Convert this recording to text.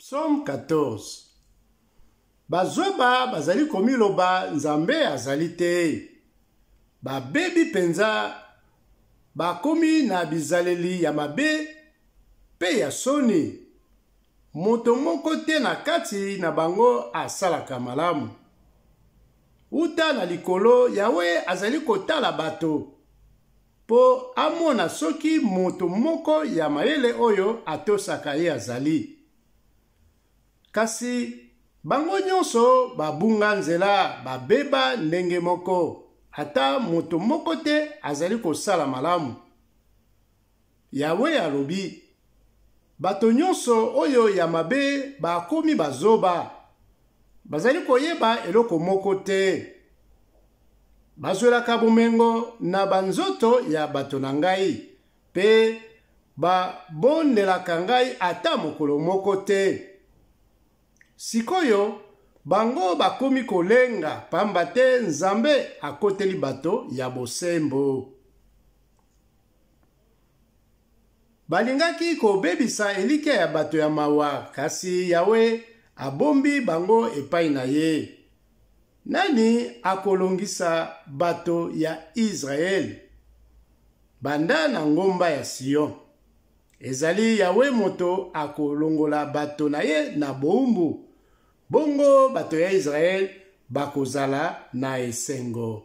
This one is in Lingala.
Psaume 14. Bazoba bazali komiloba nzambe azali te. Babebi penza bakomi na bizaleli ya mabe pe ya soni. Moto moko te na kati na bango asalaka malamu. Uta na likolo Yawe azali kotala bato po amona soki moto moko ya mayele oyo atosaka ye azali. Kasi bango nyonso babunga nzela babeba ndenge moko, ata moto moko te azali kosala malamu. Yawe alobi, bato nyonso oyo ya mabe bakomi bazoba, bazali koyeba eloko moko te. Bazwelaka bomengo na banzoto ya bato na ngai, pe babondelaka ngai ata mokolo moko te. Sikoyo, bango bakomi kolenga, pamba te Nzambe akoteli bato ya bosembo. Balingaki kobebisa elike ya bato ya mawa, kasi Yawe abombi bango epai na ye. Nani akolongisa bato ya Israel? Banda na ngomba ya Sion. Ezali Yawe moto akolongola bato na ye na boumbu. Bongo bato ya Israel bakozala na esengo.